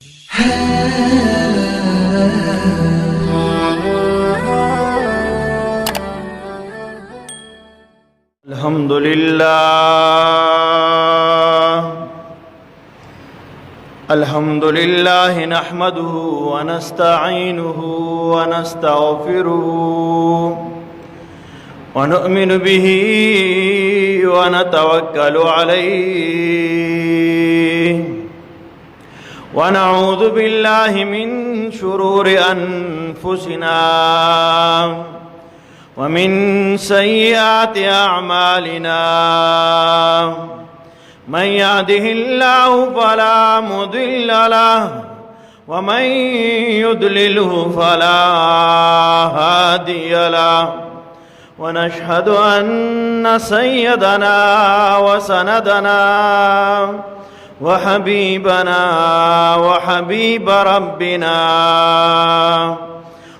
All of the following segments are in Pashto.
الحمد لله نحمده ونستعينه ونستغفره ونؤمن به ونتوكل عليه ونعوذ بالله من شرور أنفسنا ومن سيئات أعمالنا من يهده الله فلا مضل له ومن يضلله فلا هادي له ونشهد أن سيدنا وسندنا وحبيبنا وحبيب ربنا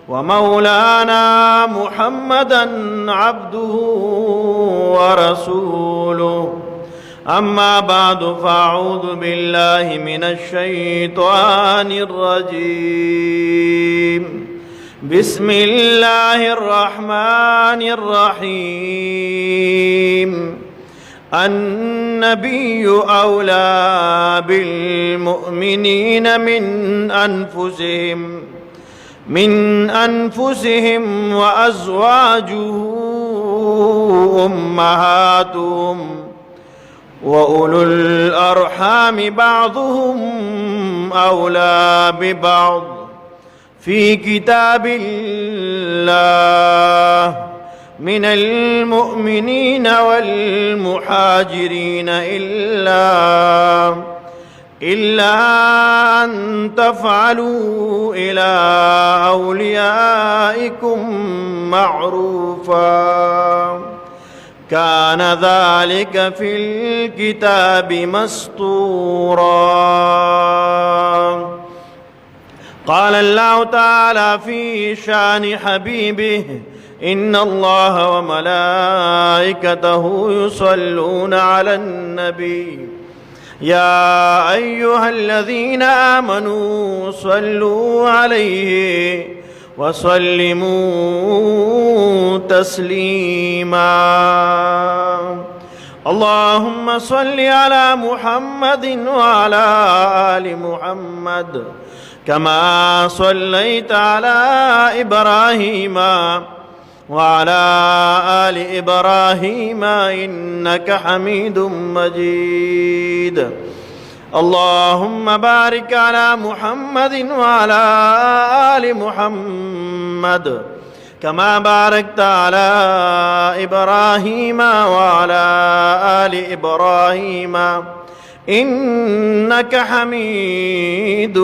ومولانا محمدا عبده ورسوله أما بعد فأعوذ بالله من الشيطان الرجيم بسم الله الرحمن الرحيم النبي أولى بالمؤمنين من أنفسهم وأزواجه أمهاتهم وأولو الأرحام بعضهم أولى ببعض في كتاب الله من المؤمنين والمهاجرين إلا أن تفعلوا إلى أوليائكم معروفا كان ذلك في الكتاب مسطورا. قال الله تعالى في شان حبيبه إن الله وملائكته يصلون على النبي يا أيها الذين آمنوا صلوا عليه وسلموا تسليما. اللهم صل على محمد وعلى آل محمد كما صليت على إبراهيم وعلى آل إبراهيم إنك حميد مجيد. اللهم بارك على محمد وعلى آل محمد كما باركت على إبراهيم وعلى آل إبراهيم إنك حميد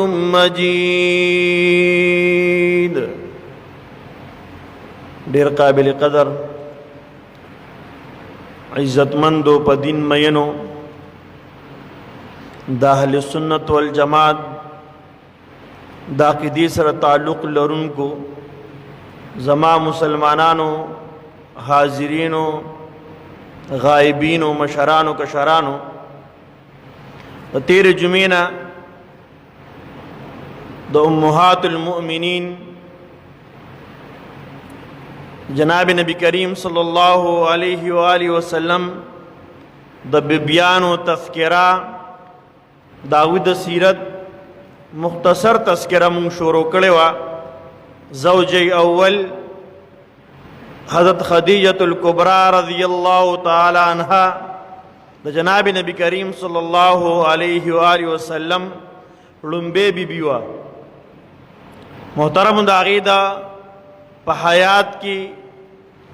مجيد. ډیر قابل قدر عزتمندو په دین مینو د اهل سنت والجماعت د عقیدې سره تعلق لرونکو زما مسلمانانو حاضرینو غائبینو مشرانو کشرانو تیر جمعینا د امهات المؤمنین جناب نبی کریم صلی اللہ علیہ وآلہ وسلم د بیانو تذکرہ داود سیرت مختصر تذکرہ من شروع کړی وا. زوج اول حضرت خدیجة الکبرى رضی اللہ تعالی عنہا د جناب نبی کریم صلی اللہ علیہ وآلہ وسلم لنبے بی بیوا. محترم داغی دا په حیات کی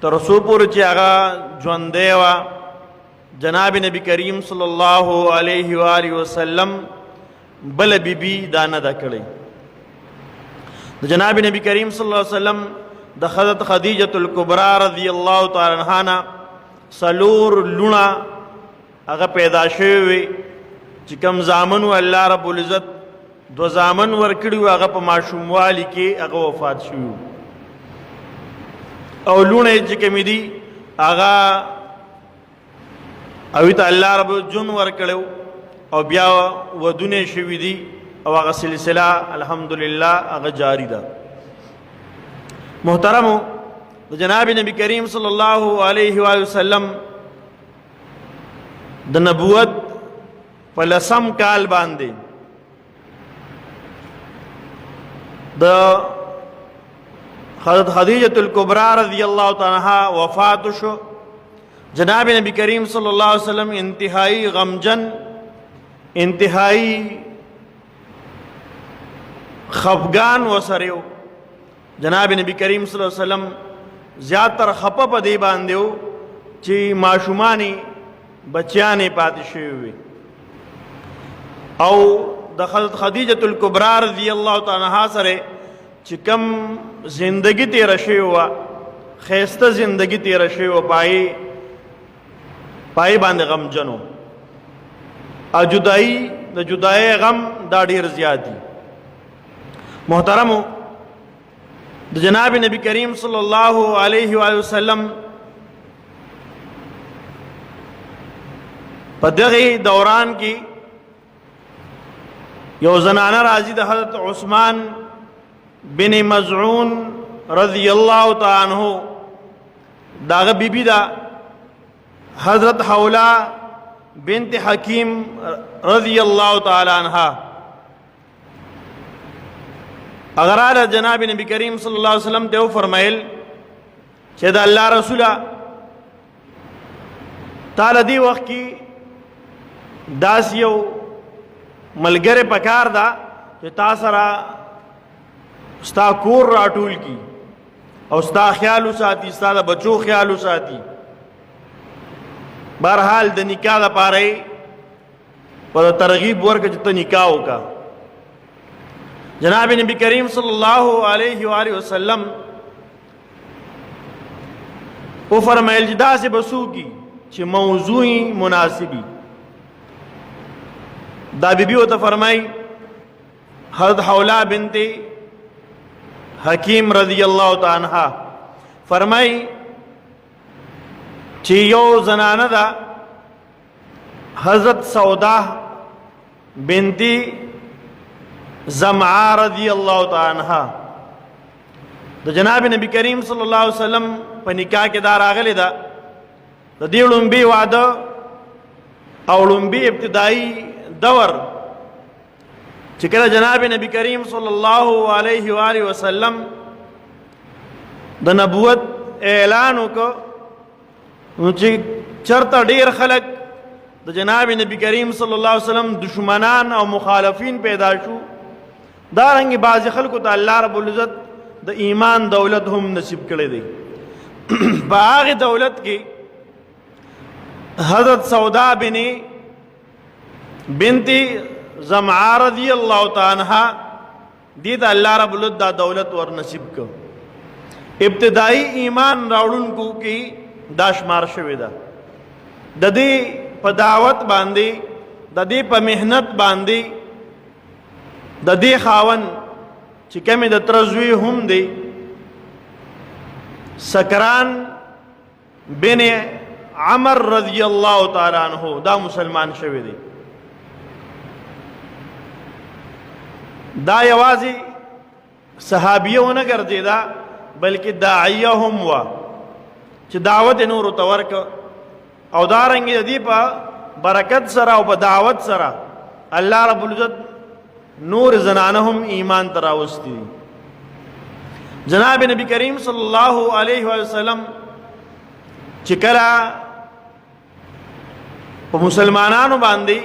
ترسو پور چې هغه ژوندی وه جناب نبی کریم صلی الله علیه و آله وسلم بل بیبي دا نه ده کړی. د جناب نبی کریم صلی الله علیه وسلم د حضرت خدیجة الکبرى رضی الله تعالی عنها نه څلور لوڼه هغه پیدا شوي وي چې کوم زامن و الله رب العزت دو زامن ورکړي وو هغه په ماشوموالي کې هغه وفات شوي او لونه چې کومې دي هغه اوی ته الله رب جون ورکړو او بیا ودونه شوي دي او هغه سلسله الحمدلله هغه جاری ده. محترمو، د جناب نبی کریم صلی الله علیه و وسلم د نبوت په 10 کال باندې د حضرت خدیجة الکبریٰ رضی اللہ تعالی عنہا وفات شو. جناب نبی کریم صلی اللہ علیہ وسلم انتہائی غمجن، انتہائی خفگان وسریو. جناب نبی کریم صلی اللہ علیہ وسلم زیاتر خپه په دی باندې و چې ماشومانی بچیانې پاتې شوي وي، او د حضرت خدیجة الکبریٰ رضی اللہ تعالی عنہا سره چې کم زندگی تیره شوې وه، ښایسته زندگی تیره شوې وه، پای باندې غمجن و. او جدایي د جدایۍ غم دا ډېر زیات دي. محترمو، د جناب نبی کریم صلی الله علیه و وسلم په دغه دوران کې یو زنانه راځي د حضرت عثمان بن مزعون رضی اللہ تعالی عنہ، داغه بیبی دا حضرت حولا بنت حکیم رضی اللہ تعالی عنہ. اگر آل جناب نبی کریم صلی اللہ علیہ وسلم ته فرمایل چې دا الله رسوله تعالی دی وخت کې داس یو ملګری پکار دا چې تا سره ستا کور راټول کی او ستا خیال وساتي، ستا د بچو خیال وساتي. بهرحال د نکاح لپاره پر ترغیب ورکړه چې ته نکاح وکړه. جناب نبی کریم صلی الله علیه و آله وسلم او فرمایل چې داسې بسو کی چې موضوعی مناسبی. دا بیبی ورته فرمای حضرت حولا بنت حکیم رضی اللہ تعالی عنہ فرمائی چې یو زنانه دا حضرت سودا بنتی زمعہ رضی اللہ تعالی عنہ د جناب نبی کریم صلی اللہ علیہ وسلم په نکاح کې دا راغلی دا د دې لومبي واده او لومبي ابتدائی دور چې کله جناب نبی کریم صلی الله علیه و آله وسلم د نبوت اعلان وکړ، نو چې چرته ډیر خلک د جناب نبی کریم صلی الله علیه وسلم دشمنان او مخالفین پیدا شو. دارنګه بعض خلکو ته الله رب العزت د ایمان دولت هم نصیب کړی دی. په هغه دولت کې حضرت سودا بنتی زمعہ رضی اللہ تعالی عنہ دید اللہ رب العزت دا دولت ور نصیب کو. ابتدائی ایمان راوړونکو کې دا شمار شوی دا. د دې په دعوت باندې، د دې په مهنت باندې، د دې خاون چې کمی د ترزوی هم دی سکران بن عمر رضی اللہ تعالی عنہ دا مسلمان شوی دی. دا یوازی صحابیه ونه ګرځیدا بلکې داعیه هم وا چې دعوت نور تورک او دارنګ دې په برکت سره او په دعوت سره الله رب العزت نور زنانه هم ایمان تراوستی. جناب نبی کریم صلی الله علیه و سلم چې کله په مسلمانانو باندې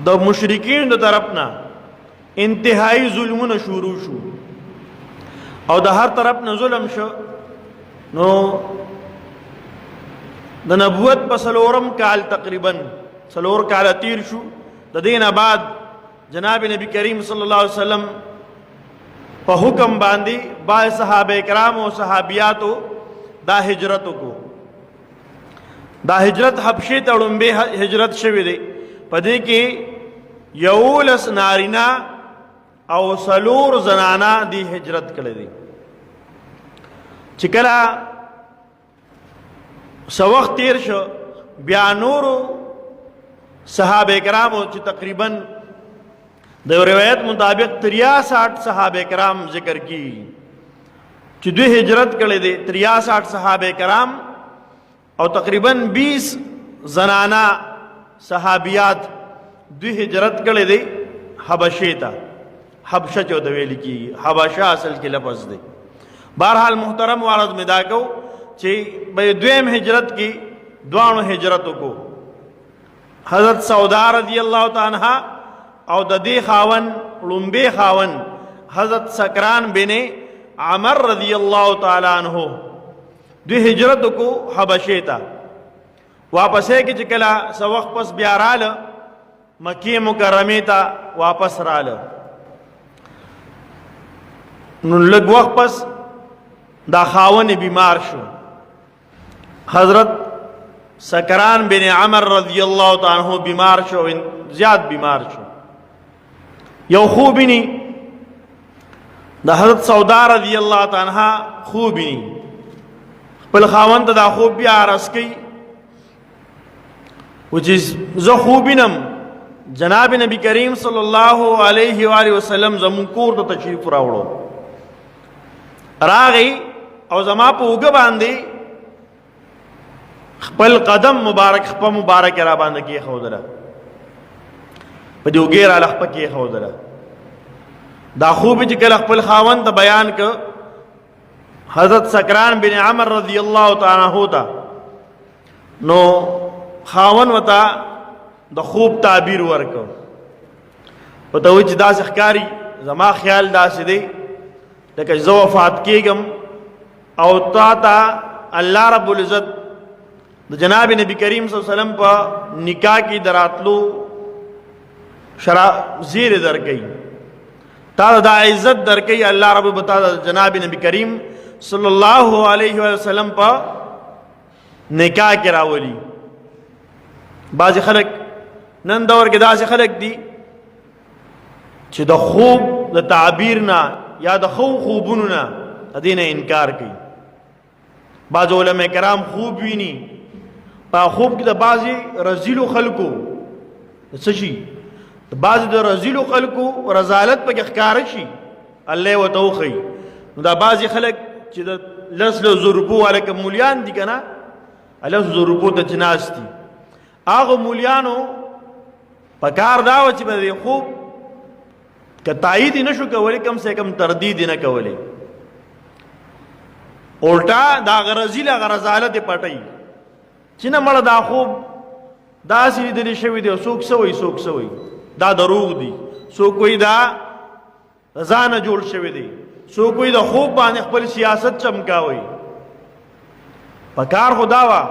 د مشرکین د طرفنا انتهایی ظلمونه شروع شو او د هر طرف نه ظلم شو، نو د نبوت په څلورم کال تقریبا څلور کال تیر شو. د دینه بعد جناب نبی کریم صلی الله علیه وسلم په حکم باندې با صحابه کرام او صحابیاتو دا هجرت کو. دا هجرت حبشې ته لومبه هجرت شوی دی. پدې کې یولس نارینا او سلور زنانا دی هجرت کړی دی. چې کله سوخت تیر شو بیا نورو صحابه کرامو چې تقریبا د روایت مطابق 63 صحابه کرام ذکر کی چې دوی هجرت کړي دي. 63 صحابه کرام او تقریبا 20 زنانا صحابیات دوی هجرت کړي دي حبشه ته. حبشه چې د ویل کی حبشه اصل کې لفظ دی. بہرحال محترم وارد میں دا کو چې به دویم هجرت کی دوانو هجرتو کو حضرت سودا رضی اللہ تعالی عنہ او د دې خاون لومبه خاون حضرت سکران بن عمر رضی اللہ تعالی عنہ دوی هجرت کو حبشه ته. واپس کې چې کله سو وخت پس بیا رااله مکه مکرمه ته واپس رااله. نو لږ وخت پس دا خاون بیمار شو. حضرت سکران بن عمر رضی اللہ تعالی عنہ بیمار شو، زیاد بیمار شو. یو خوبینی دا حضرت سودا رضی اللہ تعالی عنہ خوبینی خپل خاوند ته دا خوب بیا عرض کړي چې زه خوبینم جناب نبی کریم صلی الله علیه و آله وسلم زمون کور ته تشریف راوړو. راغی او زما په اوږه باندې خپل قدم مبارک خپه مبارک را باندې کېښودله، په دې اوږې را خپه کېښودله. دا خوب چې کله خپل خاوند ته بیان که حضرت سکران بن عمر رضی اللہ تعالی عنہ ته، نو خاون وتا د خوب تعبیر ورکو. وته وی چې داسې ښکاري زما خیال داسې دی لکه زه وفات کېږم او تا ته الله رب العزت د جناب نبی کریم صلی الله علیه وسلم په نکاح کې دراتلو زیر درکوي، تا دا عزت درکوي الله رب بتا جناب نبی کریم صلی الله علیه وسلم په نکاح کې راولي. بعض خلک نن دور کې داسې خلک دي چې د خوب د تعبیر نه یا د خوبونو نه د دې نه انکار کوي. بعض علماء کرام خوب ویني، په خوب کې د بعضې رزیلو خلکو څه شي، د بعضې د رزیلو خلکو رضالت پکې ښکاره شي، الله ورته وښیي. نو دا بعضې خلک چې د 10,000 روپو والا که مولیان دي که نه 10,000 روپو ته چې ناست دي، هغه مولیانو په کار دا وه چې به د خوب که تایید یې نه شو کولی کم سے کم تردید یې نه کولی، الټا د هغه رزیل هغه رضالت یې پټوي چې نه مړه دا خوب داسې لیدلی شوي دی، څوک څه وایي څوک څه وایي، دا دروغ دي، څوک وایي دا ځانه جوړ شوی دی، څوک وایي د خوب باندې خپل سیاست چمکاوي. په کار خو دا وه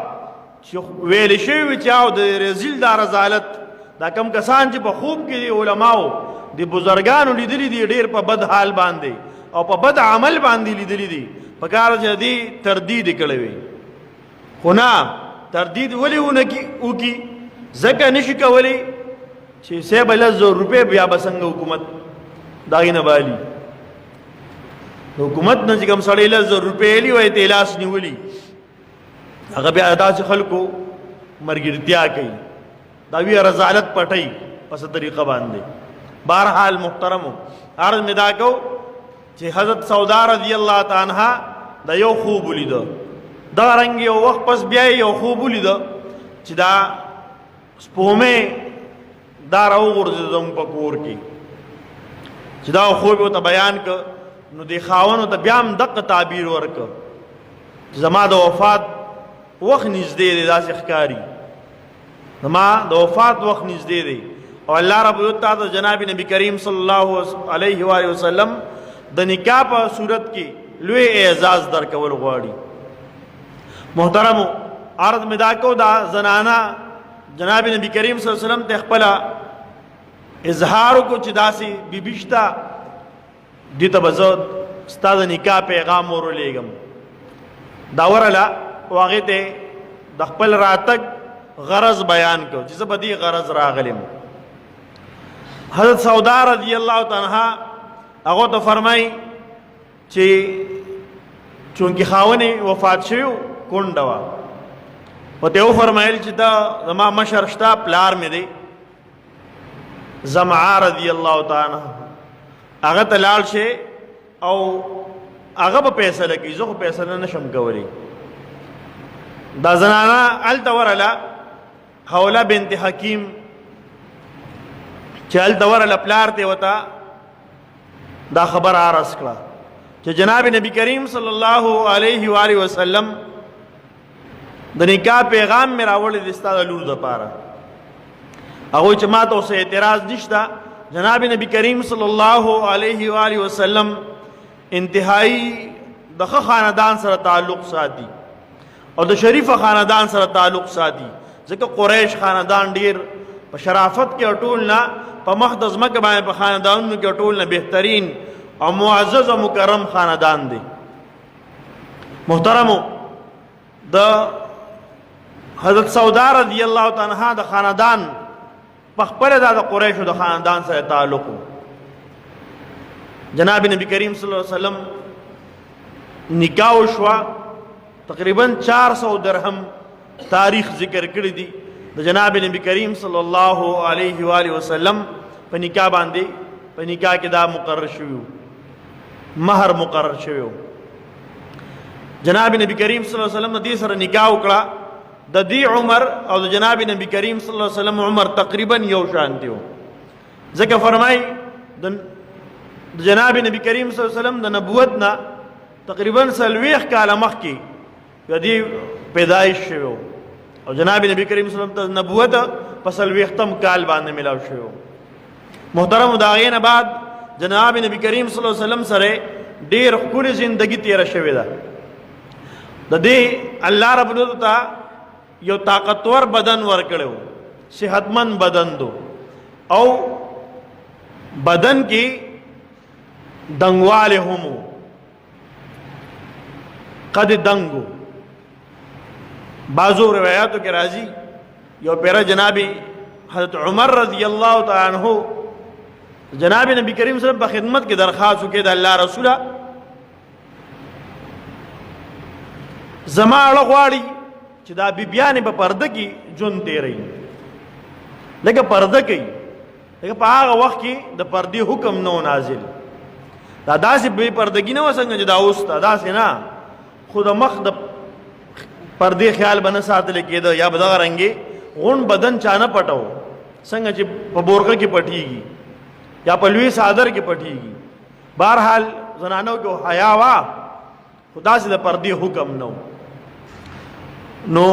چې ویل شوي وي چې او د رزیل دا رضالت دا کم کسان چې په خوب کې دي علماو د بزرګانو لیدلی دي ډېر په بد حال باندې او په بد عمل باندې لیدلی دي، په کار چې دې تردید یې کړی وي. خو نه تردید ولې وکړي ځکه نشي کولی چې صاحب 10,000 روپۍ بیا به څنګه حکومت د هغې نه بالي. حکومت نه چې کوم سړی 10,000 روپۍ ایلي وایي ته لاس نیولي، هغه بیا داسې خلکو مرګرتیا کوي، دا وی رضالت پټوي په څه طریقه باندې. بہرحال محترمو عرض مې دا کو چې حضرت سودا رضی اللہ تعالی عنہ دا یو خوب ولیده، دغه رنګ یو وخت پس بیا یو خوب ولیده چې دا سپومې دا راوغورځېده زموږ په کور کې. چې دا خوب یې ورته بیان که نو دې خاوند ورته بیا هم دقه تعبیر ورکه چې زما د وفات وخت نږدې دی، داسې ښکاري زما د وفات وخت نږدې دی او الله رب العزت د جناب نبی کریم صلی الله علیه و وسلم د نکاح په صورت کې لوی اعزاز درکول غواړي. محترمو عرض مې دا کو دا زنانا جناب نبی کریم صلی الله علیه وسلم ته خپل اظهار کو چې داسې بیبي شته دې ته به زه ستا د نکاح پیغام ورولېږم. دا ورله هغې ته د خپل راتګ غرض بیان کو چې زه به دې غرض راغلم. حضرت سودا رضی اللہ تعالی عنہ هغه ته فرمایي چې چونکې خاونې وفات شوی کونډه وه، ورته وفرمایل چې دا زما مشر شته پلار مې دی زمعه رضی الله تعالی عنہ هغه ته لاړ شي او هغه به فیصله کوي، زه خو فیصله نشم کولی. دا زنانه هلته ورله حوله بنت حکیم چې هلته ورله پلار ته ورته دا خبر عرض کړه چې جناب نبی کریم صلی الله علیه و آله وسلم د نکاح پیغام مې راوړی دی ستا د لور دپاره. هغوی چې ما ته اوس اعتراض نشته. جناب نبی کریم صلی الله علیه و آله وسلم انتهایی د ښه خاندان سره تعلق ساتي او د شریفه خاندان سره تعلق ساتي، ځکه قریش خاندان ډیر په شرافت کې ټول نه په مخ د ځمکه باندې په خاندانونو کې ټول نه بهترین او معزز او مکرم خاندان دی. محترمو، د حضرت سودا رضی الله تعالی عنها د خاندان په خپله دا د قریشو د خاندان سره تعلق و. جناب نبی کریم صلی الله علیه وسلم نکاح وشوه، تقریبا 400 درهم تاریخ ذکر کړی دی د جناب نبی کریم صلی الله علیه و آله وسلم په نکاح باندې. په نکاح کې دا مقرر شوی، مہر مقرر شوی. جناب نبی کریم صلی الله علیه وسلم دې سره نکاح وکړه. د دې عمر او د جناب نبی کریم صلی الله علیه وسلم عمر تقریبا یو شان دی، ځکه فرمای د جناب نبی کریم صلی الله علیه وسلم د نبوت نه تقریبا 40 کاله مخکې د دې پیدایش شوی او جناب نبی کریم صلی الله علیه وسلم ته نبوت په 40م کال باندې ملاو شوی. محترم، د هغې نه بعد جناب نبی کریم صلی الله علیه وسلم سره ډېر ښکلې زندگی تیره شوې ده. د دې الله رب العزت ته یو طاقتور بدن ورکړی و، صحتمند بدن دو، او بدن کې دنګواله هم و، قد دنګو. بعضو روایاتو کې راځي یو پیره جناب حضرت عمر رضی الله تعالی عنہ جناب نبی کریم صلی الله علیه وسلم په خدمت کې درخواست وکړي د الله رسوله زما اړه غواړي چې دا بیبیانې په پرده کې ژوند تېروي، لکه پرده کوي، لکه په هغه وخت کې د پردې حکم نه و نازل. دا داسې بې پردګي نه وه څنګه چې دا اوس ته، داسې نه، خو د مخ د پردې خیال به نه ساتلی کېده، یا به دغه رنګې غون بدن چا نه پټو څنګه چې په بورقه کې پټېږي یا په لوی څادر کې پټېږي. بهرحال زنانو کې حیا وه، خو داسې د پردې حکم نه و. نو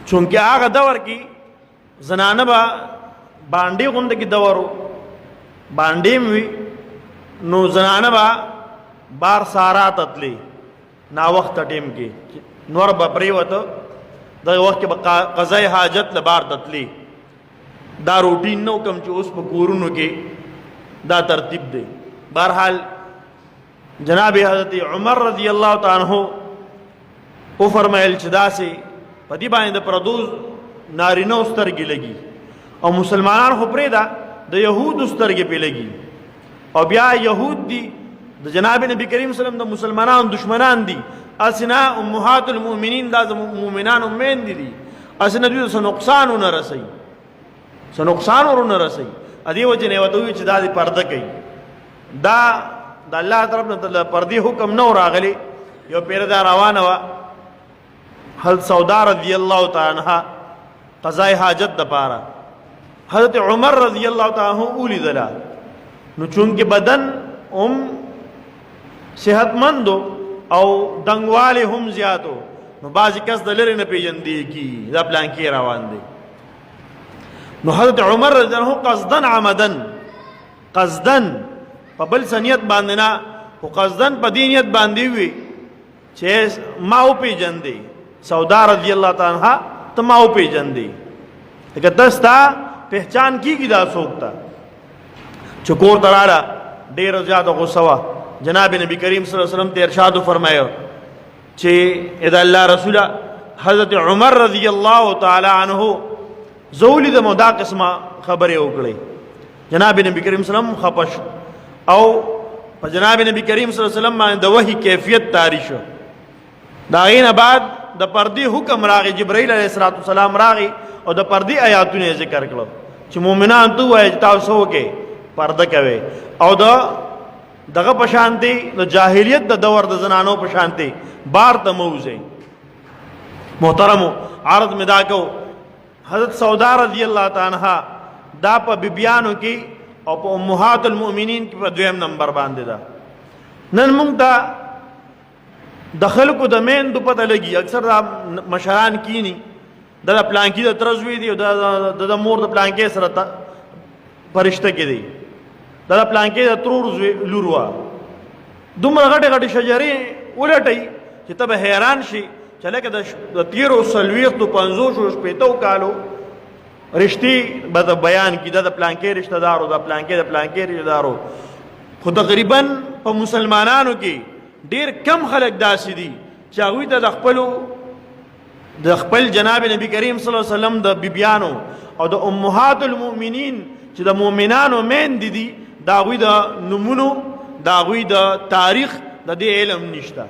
چونکې هغه دور کې زنانه به بانډې غونده کې دور و، بانډې م وي، نو زنانه به بار سارا ته تلې ناوخته ټیم کې، نور به پرېوته، دغه وخت کې به قضای حاجت له بار ته تلې. دا روټین نه کوم چې اوس په کورونو کې دا ترتیب دی. بهرحال جناب حضرت عمر رضی الله تعالی عنہ او فرمایل چې داسې په دې باندې د پردو نارینه سترګې لګي او مسلمانان خو پرېږده د یهودو سترګې پې لګي، او بیا یهود دي د جناب نبی کریم صلی الله علیه وسلم د مسلمانانو دشمنان دي. اسنه امهات المؤمنین دا د مؤمنانو میندې دي، اسنه دوی څه نقصان ونه رسوي، څه نقصان ورونه رسوي. دې وجې نه ورته ووایي چې دا دې پرده کوي. دا د الله طرف نه د پردې حکم نه و راغلی. یو پیره دا روانه وه، حضرت سودا رضی الله تعالی عنها قضای حاجت دپاره حضرت عمر رضی الله تعالی عنہ ولیدله. نو چونکې بدن هم صحتمندو او دنګوالی هم زیاتو، نو بعضې کس د لرې نه پېژندې کېږي دا پلانکې روان دی. نو حضرت عمر رضی الله عنه قصدن عمدن، قصدن په بل څه نیت باندې نه، خو قصدن په دې نیت باندې وي چې ما وپېژندې سودا رضی الله تعالی عنها، ته ما وپېژندې، لکه ته ستا پہچان کېږي دا څوک ته. چې کور ته راړه ډېره زیاته غوسه وه. جناب نبی کریم صلی الله علیه وسلم ته ارشاد فرمایو چې اذا الله رسوله حضرت عمر رضی الله تعالی عنہ زه ولیدم دا قسمه خبرې وکړې. جناب نبی کریم صلی الله علیه وسلم خفه شو او په جناب نبی کریم صلی الله علیه وسلم باندې د وحی کیفیت طاری شو. د هغې نه بعد د پردې حکم راغی، جبرائیل علیه السلام راغی او د پردې آیاتونه ذکر کړو چې مؤمنان ته وایي چې تاسو وکړئ پرده کوي او دغه په شانتي د جاهلیت د دور د زنانو په شانتي بار ته موځي. محترمو عرض مې دا کو حضرت سودا رضی الله تعالی عنها دا په بیبیانو کې او په امهات المؤمنین کې په دویم نمبر باندې ده. نن موږ ته د خلکو د میندو پته لګي، اکثر دا مشران کینی دا د پلانکی د ترزوی دی او د مور د پلانکی سره پرشته کې دی، دا د پلانکی د ترور لور وا دومره غټې غټې شجرې ولټئ چې ته به حیران شي چې لکه د تیرو څلوېښتو پنځوسو شپېتو کالو رشتې به د بیان کړي، دا د پلانکی رشته دارو، د پلانکی رشته دارو. خو تقریبا په مسلمانانو کې ډېر کم خلک داسې دي چې هغوی ته د خپل جناب نبی کریم صلی الله علیه وسلم د بیبیانو او د امهات المؤمنین چې د مؤمنانو میندې دي د هغوی د نومونو د هغوی د تاریخ د دې علم نشته.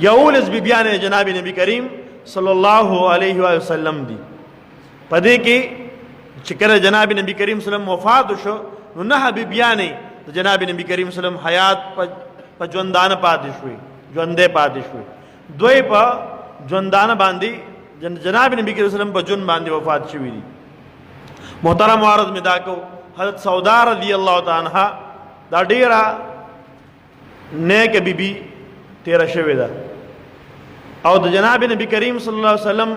11 بیبیانې جناب نبی کریم صلی الله علیه وسلم دي. په دې کې چې کله جناب نبی کریم صلی الله علیه وسلم وفات شو نو 9 بیبیانې د جناب نبی کریم صلی الله علیه وسلم حیات په ژوندانه پاتې شوې، ژوندې پاتې شوې. دوی په ژوندانه باندې جناب نبی کریم صلی الله علیه وسلم په ژوند باندې وفات شوي دي. محترم عرض مې دا کو حضرت سودا رضی الله تعالی عنها دا ډیره نیک بیبي تیره شوې ده او د جناب نبی کریم صلی الله علیه وسلم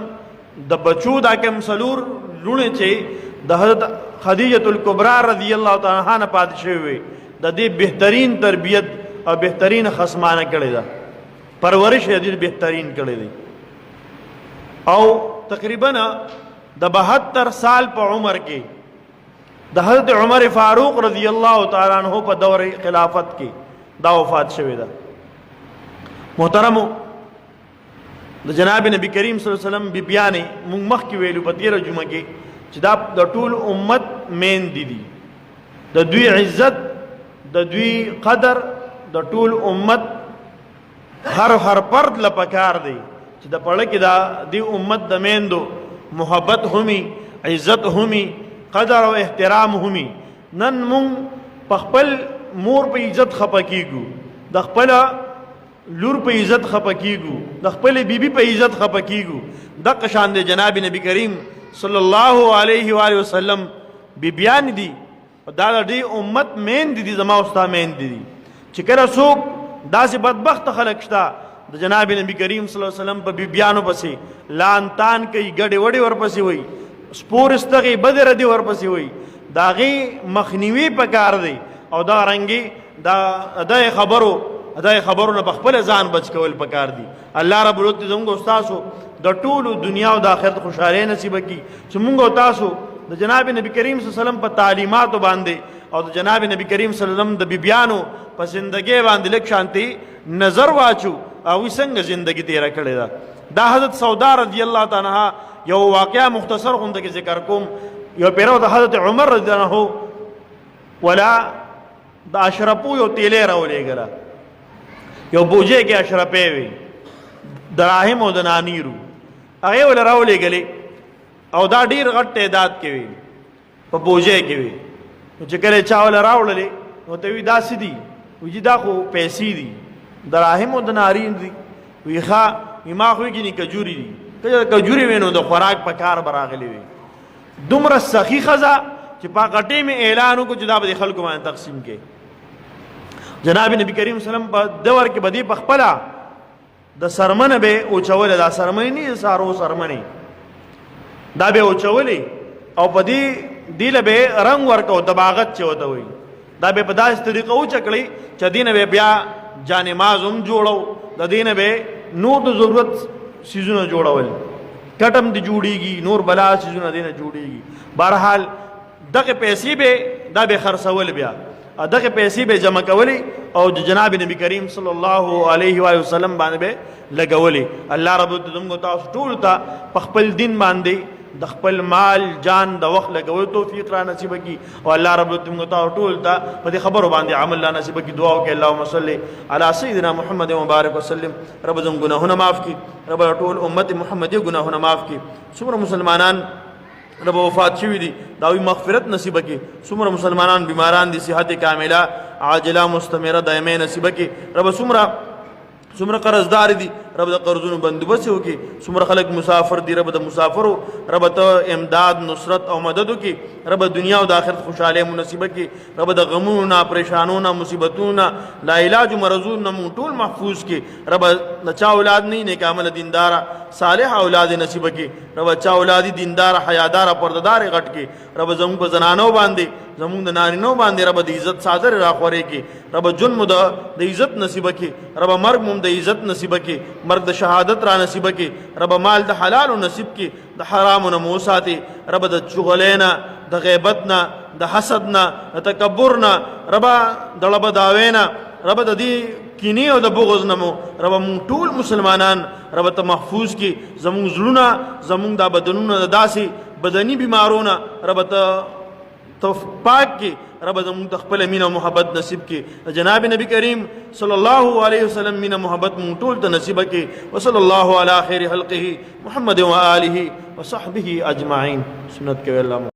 د بچو دا کوم څلور لوڼې چې د حضرت خدیجه الکبرا رضی الله تعالی عنها نه پاتې شوې د دې بهترین تربیت او بهترین خصمانه کړې ده، پرورش یې دې بهترین کړې ده. او تقریبا د 72 سال په عمر کې د حضرت عمر فاروق رضی الله تعالی عنہ په دور خلافت کې دا وفات شوې ده. محترمو د جناب نبی کریم صلی الله علیه وسلم بیبیانې موږ مخکې ویلو په تیره جمعه کې چې دا د ټول امت میندې دي، د دوی عزت د دوی قدر د ټول امت هر فرد له پکار دی چې د پړه کې دا دی امت د میندو محبت همي، عزت همي، قدر او احترام همي. نن مونږ په خپل مور په عزت خپه کیږو، د خپل لور په عزت خپه کیږو، د خپل بیبي په عزت خپه کیږو. دغه شان د جناب نبی کریم صلی الله علیه و آله وسلم بیبیان دي، دا د دې امت میندې دي، زما او ستا میندې دي. چې کله څوک داسې بدبخت خلک شته د جناب نبی کریم صلی الله علیه وسلم په بیبیانو پسې لان تان کوي، ګډې وډې ورپسې وي، سپور استغې بدې ردې ورپسې وي، د هغې مخنیوي پکار دی او دا رنګې دا خبرو نه په خپله ځان بچ کول پکار دي. الله رب العزت زموږ او ستاسو د ټولو دنیا او د آخرت خوشحالۍ نصیبه کړي چې موږ او تاسو د جناب نبی کریم صلی الله علیه وسلم په تعلیماتو باندې او د جناب نبی کریم صلی الله علیه وسلم د بیبیانو په زندګۍ باندې لږ شانتي نظر واچو او څنګه زندگی تیره کړې ده. دا حضرت سودا رضی الله تعالی عنها یو واقعا مختصر غونډه کې ذکر کوم. یو پیرو د حضرت عمر رضی الله عنه ولا د اشرفو یو تیلې راولېږله، یو بوجه کې اشرفې وي دراهم او د نانیرو، هغې ول راولېږلې او دا ډېر غټ تعداد کې وي په بوجه کې وي. نو چې کله چا ول راوړلې نو ته وی داسې دي، وی دا خو پیسې دي دراهم او د نارین دي. وی ښه ما خو یې کجوري دي، کجوري وي نو د خوراک په کار به راغلی وي. دومره سخي ښځه چې په غټې مې اعلان وکړو چې دا به د خلکو باندې تقسیم کې. جناب نبی کریم صلی الله علیه وسلم په دور کې به دې په خپله د سرمنه به اوچوله، دا سرمنې نه سارو سرمنې دا به اوچولې او په دې له به رنګ ورکو دباغت چې ورته وایي، دا به په داسې طریقه اوچه کړئ چې دې نه به بیا جانماز هم جوړو، د دې نه به نور د ضرورت څیزونه جوړول، کټم دې جوړېږي، نور بلا څیزونه دې نه جوړېږي. بهرحال دغه پیسې به دا به خرڅول، بیا دغه پیسې به جمع کولې او د جناب نبی کریم صلی الله علیه و وسلم باندې به لګولې. الله رب العزت تاسو ټول ته په خپل دین باندې د خپل مال جان د وخت لګول توفیق را نصیب کړي او الله رب العزت تاسو ټول ته په دې خبرو باندې عمل لا نصیب کړي. دعا وکړئ اللهم صل علی سیدنا محمد مبارک وسلم. رب زموږ ګناهونه معاف کړي، رب ټول امت محمدي ګناهونه معاف کړي. څومره مسلمانان رب وفات شوی دي داوی مغفرت نصیب کی څومره مسلمانان بیماران دي صحت کامله عاجله مستمره دائمه نصیب کی رب څومره قرضدار دي رب د قرضونو بندوبست وکي څومره خلک مسافر دي رب د مسافرو رب ته امداد نصرت او مدد وکي رب دنیا او د آخرت خوشاله منصیبه کی رب د غمونو پریشانونو مصیبتونو لا علاج مرزونو ټول محفوظ کی رب د چا اولاد نه نیک عمل دیندار صالح اولاد نصیب کی رب چا اولاد دیندار حیادار پرددار غټ کی رب زموږ په زنانو باندې زموږ د نارینو باندې رب د عزت صادر راخوري کی رب جنم د عزت نصیب کی رب مرګ مم د عزت نصیب کی مرګ د شهادت را نصیب کی رب مال د حلال نصیب کی د حرام نه موساتی رب د چغلینا د غیبتنا د حسدنا د تکبرنا رب د لب داوینا رب د دې کینی او د بغض نمو رب مون ټول مسلمانان رب ته محفوظ کی زمون زړونه زمون د بدنونو د داسي بدني بیمارونه رب ته پاک کی رب زمون خپل مینه او محبت نصیب کی جناب نبی کریم صلی الله علیه وسلم مینه محبت مون ټول ته نصیب کی وصلی الله علی خیر خلقه محمد و آله وصحبه اجمعین سنت کې الله